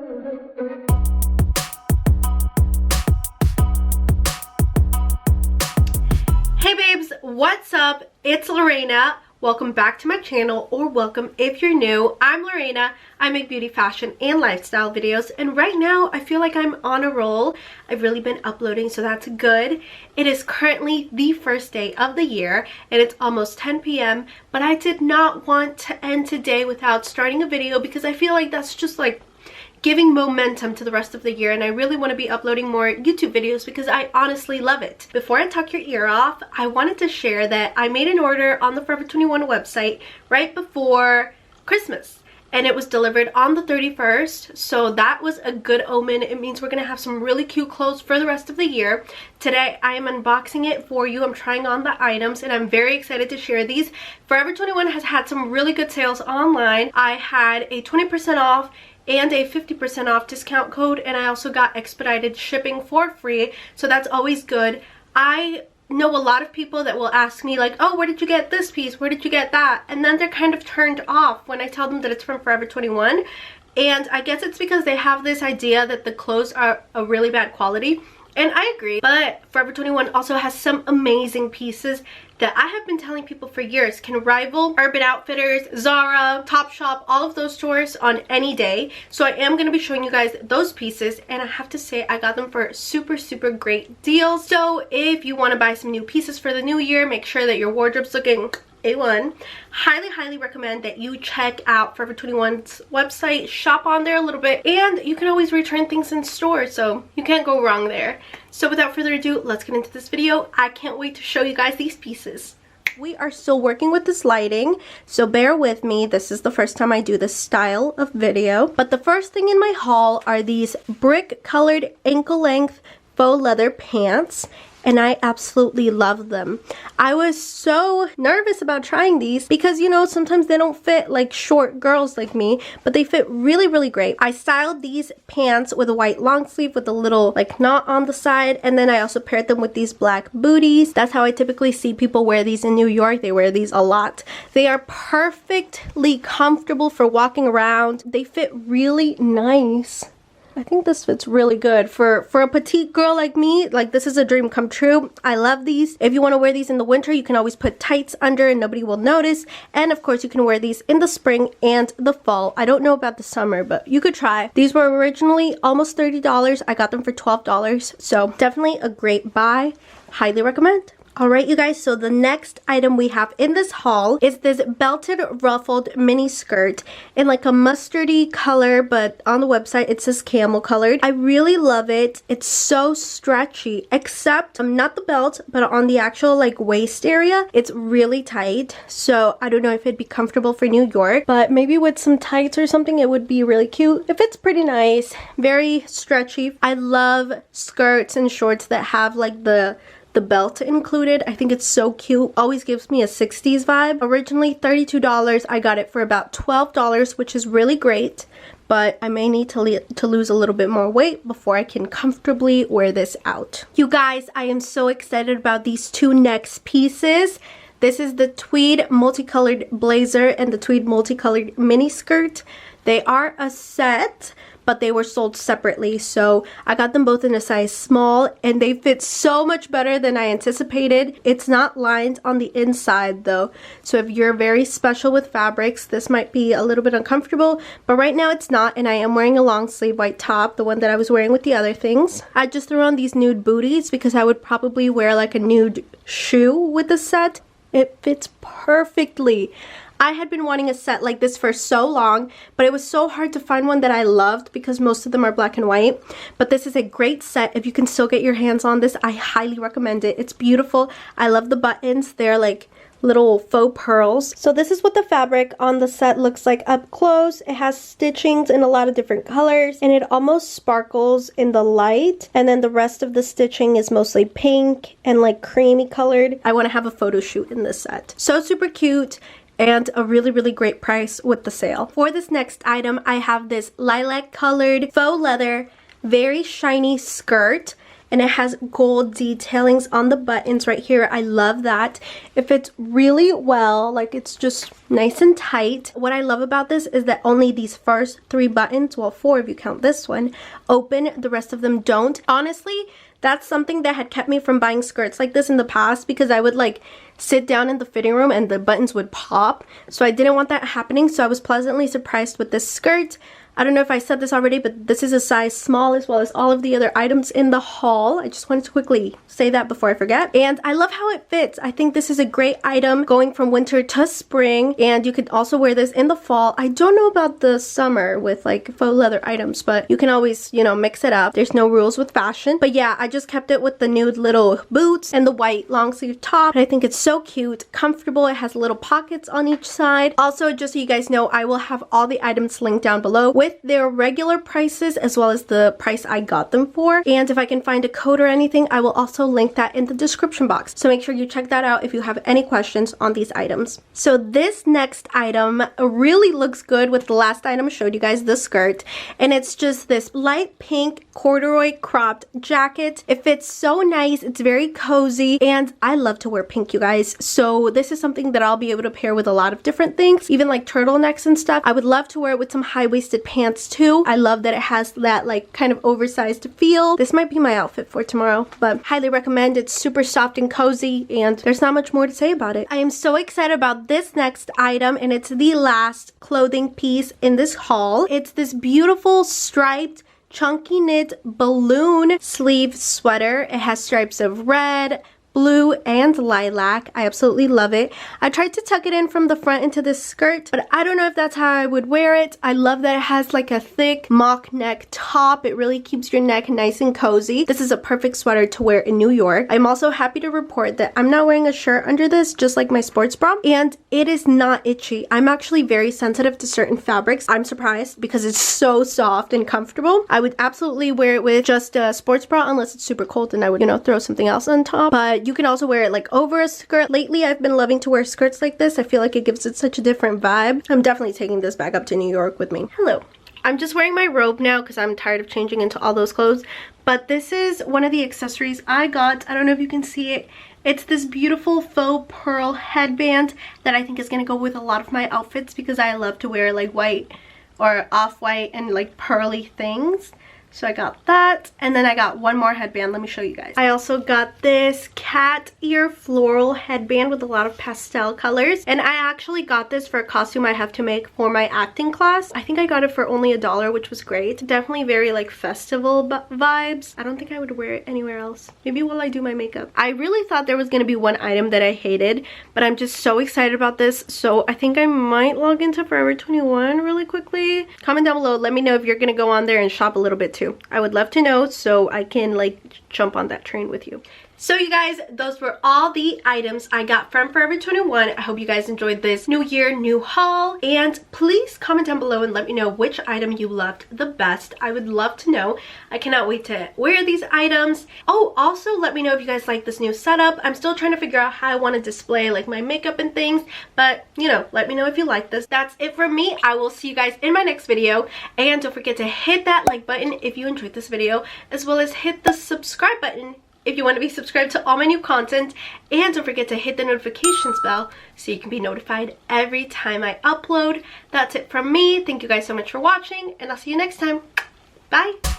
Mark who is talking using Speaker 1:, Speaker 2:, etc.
Speaker 1: Hey babes, what's up? It's Lorena. Welcome back to my channel, or welcome if you're new. I'm Lorena. I make beauty, fashion, and lifestyle videos, and right now I feel like I'm on a roll. I've really been uploading, so that's good. It is currently the first day of the year, and it's almost 10 p.m., but I did not want to end today without starting a video because I feel like that's just like giving momentum to the rest of the year, and I really want to be uploading more YouTube videos because I honestly love it. Before I talk your ear off, I wanted to share that I made an order on the Forever 21 website right before Christmas, and it was delivered on the 31st, so that was a good omen. It means we're gonna have some really cute clothes for the rest of the year. Today I am unboxing it for you. I'm trying on the items and I'm very excited to share these. Forever 21 has had some really good sales online. I had a 20% off and a 50% off discount code, and I also got expedited shipping for free, so that's always good. I know a lot of people that will ask me like, oh, where did you get this piece, where did you get that, and then they're kind of turned off when I tell them that it's from Forever 21, and I guess it's because they have this idea that the clothes are a really bad quality, and I agree, but Forever 21 also has some amazing pieces that I have been telling people for years can rival Urban Outfitters, Zara, Topshop, all of those stores on any day. So I am going to be showing you guys those pieces, and I have to say I got them for super great deals. So if you want to buy some new pieces for the new year, make sure that your wardrobe's looking A1. Highly recommend that you check out Forever 21's website, shop on there a little bit, and you can always return things in store, so you can't go wrong there. So without further ado, let's get into this video. I can't wait to show you guys these pieces. We are still working with this lighting, so bear with me. This is the first time I do this style of video. But the first thing in my haul are these brick colored ankle length faux leather pants, and I absolutely love them. I was so nervous about trying these because, you know, sometimes they don't fit like short girls like me, but they fit really great. I styled these pants with a white long sleeve with a little like knot on the side, and then I also paired them with these black booties. That's how I typically see people wear these in New York. They wear these a lot. They are perfectly comfortable for walking around. They fit really nice. I think this fits really good for a petite girl like me. Like, this is a dream come true. I love these. If you want to wear these in the winter, you can always put tights under and nobody will notice. And of course, you can wear these in the spring and the fall. I don't know about the summer, but you could try. These were originally almost $30. I got them for $12. So definitely a great buy. Highly recommend. Alright you guys, so the next item we have in this haul is this belted ruffled mini skirt in like a mustardy color, but on the website it says camel colored. I really love it. It's so stretchy, except not the belt, but on the actual like waist area, it's really tight. So I don't know if it'd be comfortable for New York, but maybe with some tights or something it would be really cute. It fits pretty nice, very stretchy. I love skirts and shorts that have like the belt included. I think it's so cute. Always gives me a 60s vibe. Originally $32. I got it for about $12, which is really great, but I may need to lose a little bit more weight before I can comfortably wear this out. You guys, I am so excited about these two next pieces. This is the Tweed Multicolored Blazer and the Tweed Multicolored Mini Skirt. They are a set, but they were sold separately, so I got them both in a size small, and they fit so much better than I anticipated. It's not lined on the inside though, so if you're very special with fabrics, this might be a little bit uncomfortable, but right now it's not, and I am wearing a long sleeve white top, the one that I was wearing with the other things. I just threw on these nude booties because I would probably wear like a nude shoe with the set. It fits perfectly. I had been wanting a set like this for so long, but it was so hard to find one that I loved because most of them are black and white. But this is a great set. If you can still get your hands on this, I highly recommend it. It's beautiful. I love the buttons. They're like little faux pearls. So this is what the fabric on the set looks like up close. It has stitchings in a lot of different colors, and it almost sparkles in the light, and then the rest of the stitching is mostly pink and like creamy colored. I want to have a photo shoot in this set. So super cute, and a really great price with the sale. For this next item, I have this lilac colored faux leather, very shiny skirt. and it has gold detailings on the buttons right here. I love that. It fits really well, like it's just nice and tight. What I love about this is that only these first 3 buttons, well 4 if you count this one, open. The rest of them don't. Honestly, that's something that had kept me from buying skirts like this in the past, because I would like sit down in the fitting room and the buttons would pop. So I didn't want that happening, so I was pleasantly surprised with this skirt. I don't know if I said this already, but this is a size small as well as all of the other items in the haul. I just wanted to quickly say that before I forget. And I love how it fits. I think this is a great item going from winter to spring, and you could also wear this in the fall. I don't know about the summer with like faux leather items, but you can always, you know, mix it up. There's no rules with fashion. But yeah, I just kept it with the nude little boots and the white long sleeve top. I think it's so cute, comfortable. It has little pockets on each side. Also, just so you guys know, I will have all the items linked down below with their regular prices as well as the price I got them for. And if I can find a code or anything, I will also link that in the description box. So make sure you check that out if you have any questions on these items. So this next item really looks good with the last item I showed you guys, the skirt. And it's just this light pink corduroy cropped jacket. It fits so nice. It's very cozy, and I love to wear pink, you guys. So this is something that I'll be able to pair with a lot of different things, even like turtlenecks and stuff. I would love to wear it with some high-waisted pants too. I love that it has that like kind of oversized feel. This might be my outfit for tomorrow, but highly recommend. It's super soft and cozy, and there's not much more to say about it. I am so excited about this next item, and it's the last clothing piece in this haul. It's this beautiful striped chunky knit balloon sleeve sweater. It has stripes of red, blue, and lilac. I absolutely love it. I tried to tuck it in from the front into this skirt, but I don't know if that's how I would wear it. I love that it has like a thick mock neck top. It really keeps your neck nice and cozy. This is a perfect sweater to wear in New York. I'm also happy to report that I'm not wearing a shirt under this, just like my sports bra, and it is not itchy. I'm actually very sensitive to certain fabrics. I'm surprised because it's so soft and comfortable. I would absolutely wear it with just a sports bra unless it's super cold, and I would, you know, throw something else on top. But you can also wear it like over a skirt. Lately, I've been loving to wear skirts like this. I feel like it gives it such a different vibe. I'm definitely taking this back up to New York with me. Hello. I'm just wearing my robe now because I'm tired of changing into all those clothes. But this is one of the accessories I got. I don't know if you can see it. It's this beautiful faux pearl headband that I think is going to go with a lot of my outfits because I love to wear like white or off-white and like pearly things. So I got that, and then I got one more headband. Let me show you guys. I also got this cat ear floral headband with a lot of pastel colors, and I actually got this for a costume I have to make for my acting class. I think I got it for only $1, which was great. Definitely very like festival vibes. I don't think I would wear it anywhere else. Maybe while I do my makeup. I really thought there was going to be one item that I hated, but I'm just so excited about this, so I think I might log into Forever 21 really quickly. Comment down below, let me know if you're going to go on there and shop a little bit too. I would love to know so I can like jump on that train with you. So you guys, those were all the items I got from Forever 21. I hope you guys enjoyed this new year, new haul. And please comment down below and let me know which item you loved the best. I would love to know. I cannot wait to wear these items. Oh, also let me know if you guys like this new setup. I'm still trying to figure out how I want to display like my makeup and things. But, you know, let me know if you like this. That's it from me. I will see you guys in my next video. And don't forget to hit that like button if you enjoyed this video, as well as hit the subscribe button if you want to be subscribed to all my new content, and don't forget to hit the notifications bell so you can be notified every time I upload. That's it from me. Thank you guys so much for watching, and I'll see you next time. Bye!